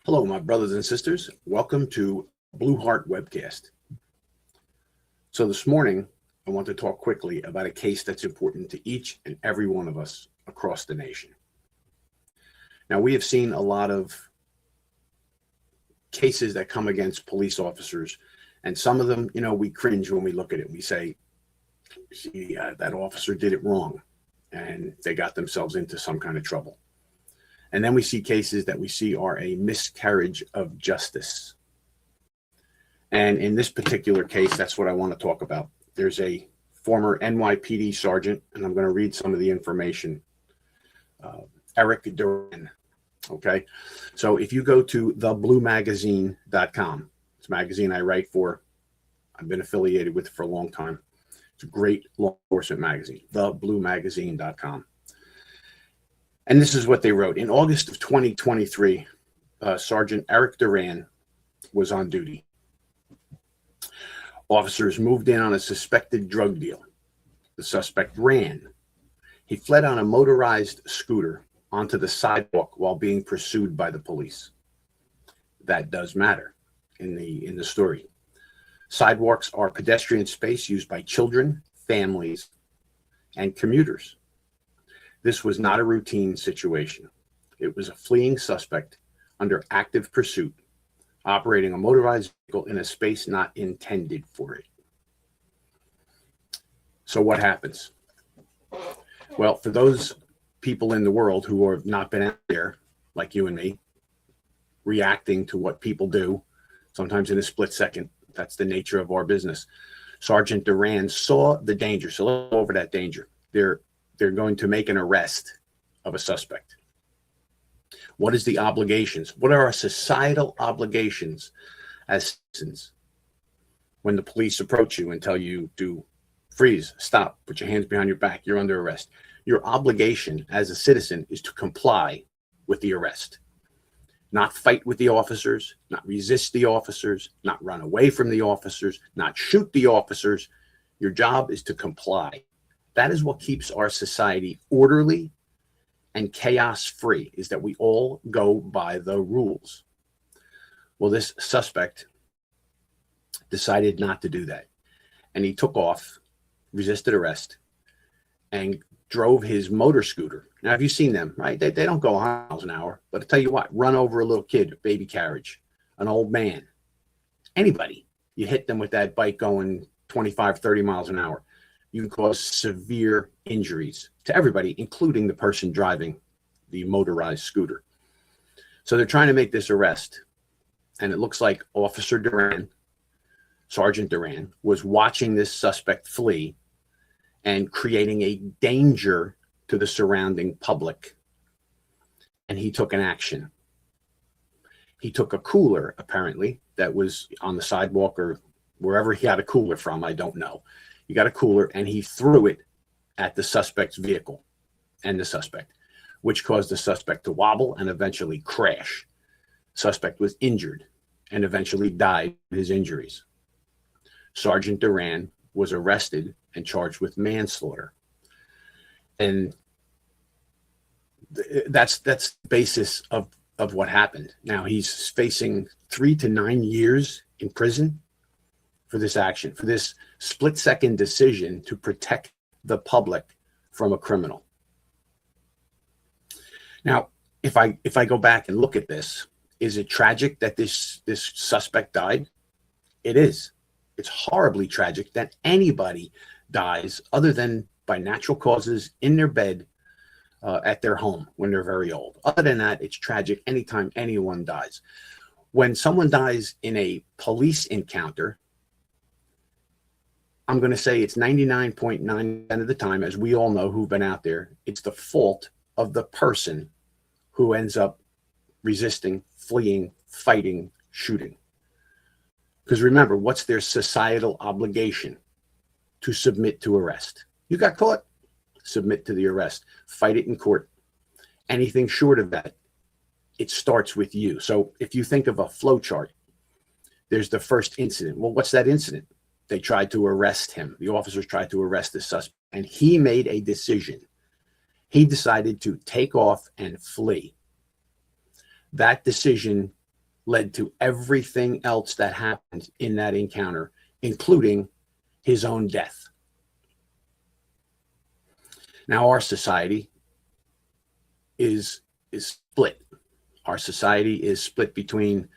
Hello, my brothers and sisters. Welcome to Blue Heart Webcast. So this morning, I want to talk quickly about a case that's important to each and every one of us across the nation. Now, we have seen a lot of cases that come against police officers, and some of them, we cringe when we look at it. We say, see, that officer did it wrong, and they got themselves into some kind of trouble. And then we see cases that we see are a miscarriage of justice. And in this particular case, that's what I want to talk about. There's a former NYPD sergeant, and I'm going to read some of the information. Erik Duran. Okay. So if you go to thebluemagazine.com, it's a magazine I write for, I've been affiliated with for a long time. It's a great law enforcement magazine, thebluemagazine.com. And this is what they wrote. In August of 2023, Sergeant Erik Duran was on duty. Officers moved in on a suspected drug deal. The suspect ran. He fled on a motorized scooter onto the sidewalk while being pursued by the police. That does matter in the story. Sidewalks are pedestrian space used by children, families, and commuters. This was not a routine situation. It was a fleeing suspect under active pursuit, operating a motorized vehicle in a space not intended for it. So what happens? Well, for those people in the world who have not been out there, like you and me, reacting to what people do, sometimes in a split second, that's the nature of our business. Sergeant Duran saw the danger. So let's go over that danger. They're going to make an arrest of a suspect. What is the obligations? What are our societal obligations as citizens when the police approach you and tell you to freeze, stop, put your hands behind your back, you're under arrest? Your obligation as a citizen is to comply with the arrest, not fight with the officers, not resist the officers, not run away from the officers, not shoot the officers. Your job is to comply. That is what keeps our society orderly and chaos free, is that we all go by the rules. Well, this suspect decided not to do that. And he took off, resisted arrest, and drove his motor scooter. Now, have you seen them, right? They don't go 100 miles an hour, but I tell you what, run over a little kid, a baby carriage, an old man, anybody. You hit them with that bike going 25, 30 miles an hour. You can cause severe injuries to everybody, including the person driving the motorized scooter. So they're trying to make this arrest. And it looks like Officer Duran, Sergeant Duran, was watching this suspect flee and creating a danger to the surrounding public. And he took an action. He took a cooler, apparently, that was on the sidewalk or wherever he got a cooler from, I don't know. He got a cooler and he threw it at the suspect's vehicle and the suspect, which caused the suspect to wobble and eventually crash. Suspect was injured and eventually died of his injuries. Sergeant Duran was arrested and charged with manslaughter. And that's the basis of what happened. Now he's facing 3 to 9 years in prison for this action, for this split-second decision to protect the public from a criminal. Now, if I go back and look at this, is it tragic that this suspect died? It is. It's horribly tragic that anybody dies other than by natural causes in their bed at their home when they're very old. Other than that, it's tragic anytime anyone dies. When someone dies in a police encounter, I'm going to say it's 99.9% of the time, as we all know who've been out there, it's the fault of the person who ends up resisting, fleeing, fighting, shooting. Because remember, what's their societal obligation? To submit to arrest. You got caught, submit to the arrest, fight it in court. Anything short of that, it starts with you. So if you think of a flow chart, there's the first incident. Well, what's that incident? They tried to arrest him. The officers tried to arrest the suspect, and he made a decision. He decided to take off and flee. That decision led to everything else that happened in that encounter, including his own death. Now, our society is split. Our society is split between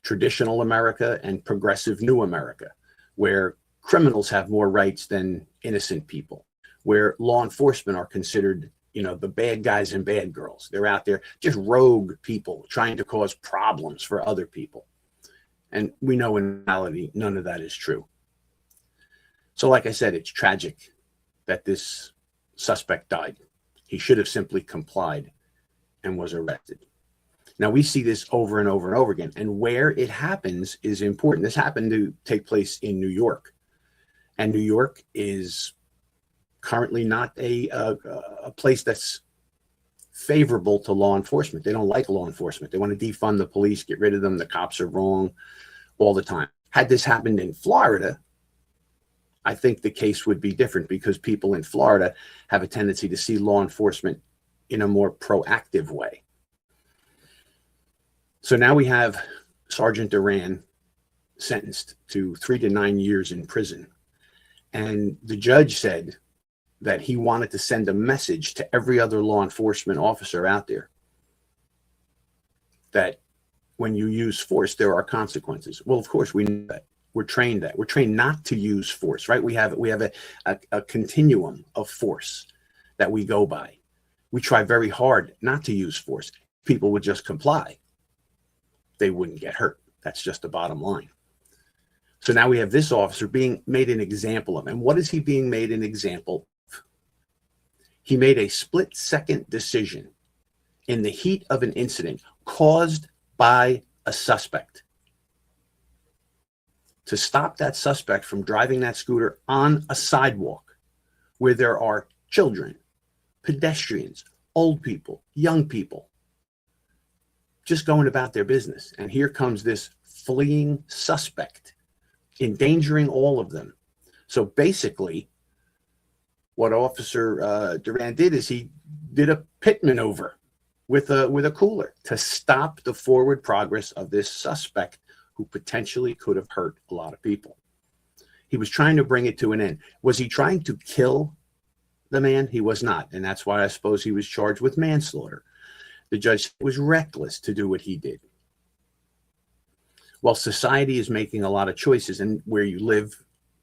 traditional America and progressive new America, where criminals have more rights than innocent people, where law enforcement are considered, the bad guys and bad girls. They're out there just rogue people trying to cause problems for other people. And we know in reality, none of that is true. So like I said, it's tragic that this suspect died. He should have simply complied and was arrested. Now, we see this over and over and over again, and where it happens is important. This happened to take place in New York, and New York is currently not a place that's favorable to law enforcement. They don't like law enforcement. They want to defund the police, get rid of them. The cops are wrong all the time. Had this happened in Florida, I think the case would be different, because people in Florida have a tendency to see law enforcement in a more proactive way. So now we have Sgt Duran sentenced to 3 to 9 years in prison. And the judge said that he wanted to send a message to every other law enforcement officer out there that when you use force, there are consequences. Well, of course, we know that. We're trained that. We're trained not to use force, right? We have a continuum of force that we go by. We try very hard not to use force. People would just comply. They wouldn't get hurt. That's just the bottom line. So now we have this officer being made an example of. And what is he being made an example of? He made a split-second decision in the heat of an incident caused by a suspect to stop that suspect from driving that scooter on a sidewalk where there are children, pedestrians, old people, young people, just going about their business. And here comes this fleeing suspect, endangering all of them. So basically, what Officer Duran did is he did a pit maneuver with a cooler to stop the forward progress of this suspect who potentially could have hurt a lot of people. He was trying to bring it to an end. Was he trying to kill the man? He was not. And that's why I suppose he was charged with manslaughter. The judge was reckless to do what he did. Well, society is making a lot of choices, and where you live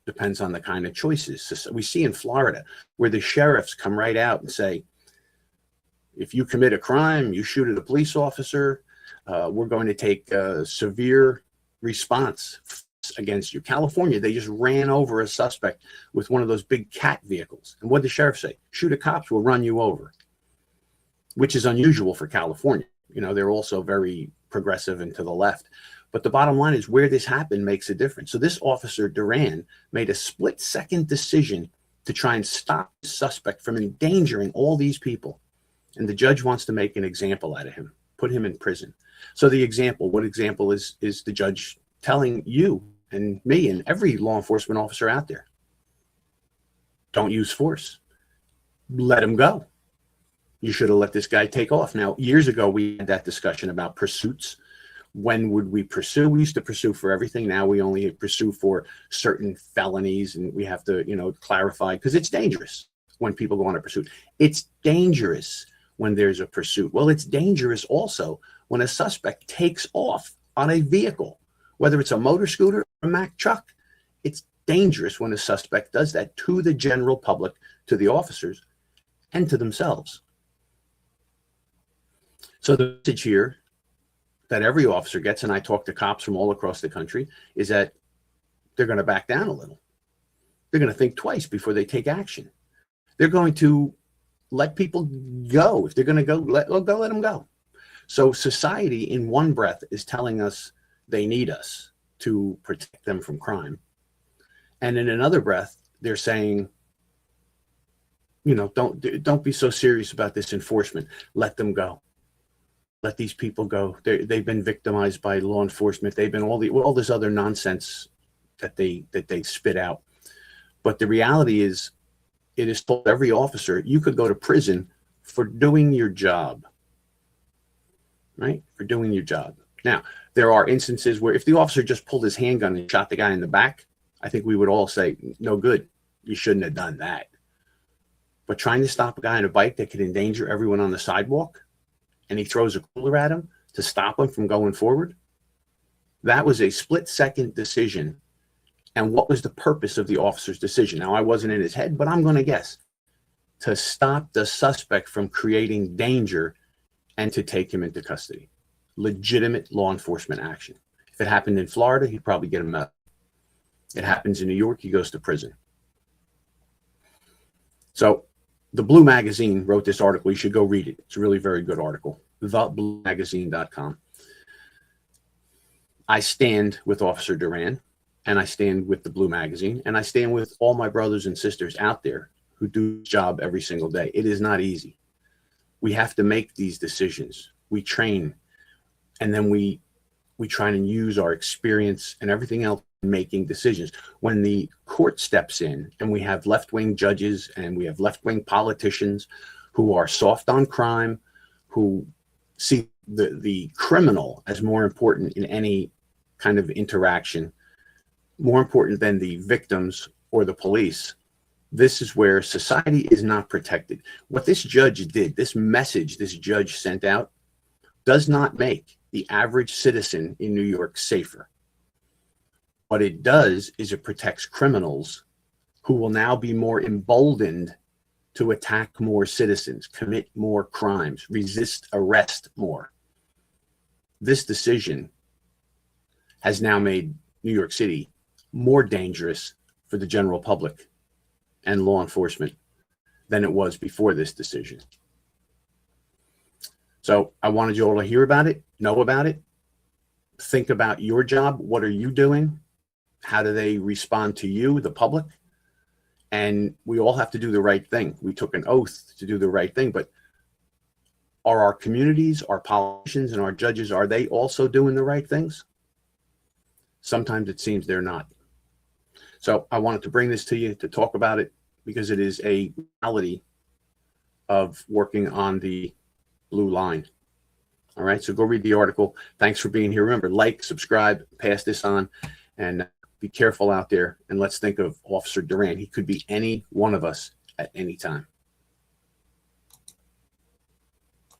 depends on the kind of choices. So we see in Florida where the sheriffs come right out and say, if you commit a crime, you shoot at a police officer, we're going to take a severe response against you. California, they just ran over a suspect with one of those big cat vehicles. And what did the sheriff say? Shoot at cops, we'll run you over. Which is unusual for California. They're also very progressive and to the left. But the bottom line is where this happened makes a difference. So this Officer Duran made a split-second decision to try and stop the suspect from endangering all these people. And the judge wants to make an example out of him, put him in prison. So the example, what example is the judge telling you and me and every law enforcement officer out there? Don't use force. Let him go. You should have let this guy take off. Now, years ago, we had that discussion about pursuits. When would we pursue? We used to pursue for everything. Now we only pursue for certain felonies, and we have to, clarify, because it's dangerous when people go on a pursuit. It's dangerous when there's a pursuit. Well, it's dangerous also when a suspect takes off on a vehicle, whether it's a motor scooter or a Mack truck. It's dangerous when a suspect does that to the general public, to the officers, and to themselves. So the message here that every officer gets, and I talk to cops from all across the country, is that they're going to back down a little. They're going to think twice before they take action. They're going to let people go. If they're going to go, let them go. So society in one breath is telling us they need us to protect them from crime. And in another breath, they're saying, don't be so serious about this enforcement. Let them go. Let these people go. They've been victimized by law enforcement. They've been all this other nonsense that they spit out. But the reality is, it is told every officer, you could go to prison for doing your job, right? For doing your job. Now, there are instances where if the officer just pulled his handgun and shot the guy in the back, I think we would all say, no good. You shouldn't have done that. But trying to stop a guy on a bike that could endanger everyone on the sidewalk, and he throws a cooler at him to stop him from going forward, that was a split-second decision. And what was the purpose of the officer's decision? Now, I wasn't in his head, but I'm going to guess. To stop the suspect from creating danger and to take him into custody. Legitimate law enforcement action. If it happened in Florida, he'd probably get him out. It happens in New York, he goes to prison. So the Blue Magazine wrote this article. You should go read it. It's a really very good article. thebluemagazine.com. I stand with Officer Duran, and I stand with the Blue Magazine, and I stand with all my brothers and sisters out there who do this job every single day. It is not easy. We have to make these decisions. We train, and then we try and use our experience and everything else in making decisions. When the court steps in and we have left-wing judges and we have left-wing politicians who are soft on crime, who see the criminal as more important in any kind of interaction, more important than the victims or the police, this is where society is not protected. What this judge did, this message this judge sent out, does not make the average citizen in New York safer. What it does is it protects criminals who will now be more emboldened to attack more citizens, commit more crimes, resist arrest more. This decision has now made New York City more dangerous for the general public and law enforcement than it was before this decision. So I wanted you all to hear about it, know about it, think about your job. What are you doing? How do they respond to you, the public? And we all have to do the right thing. We took an oath to do the right thing, but are our communities, our politicians, and our judges, are they also doing the right things? Sometimes it seems they're not. So I wanted to bring this to you to talk about it because it is a reality of working on the blue line. All right, so go read the article. Thanks for being here. Remember, like, subscribe, pass this on, and be careful out there. And let's think of Officer Duran. He could be any one of us at any time.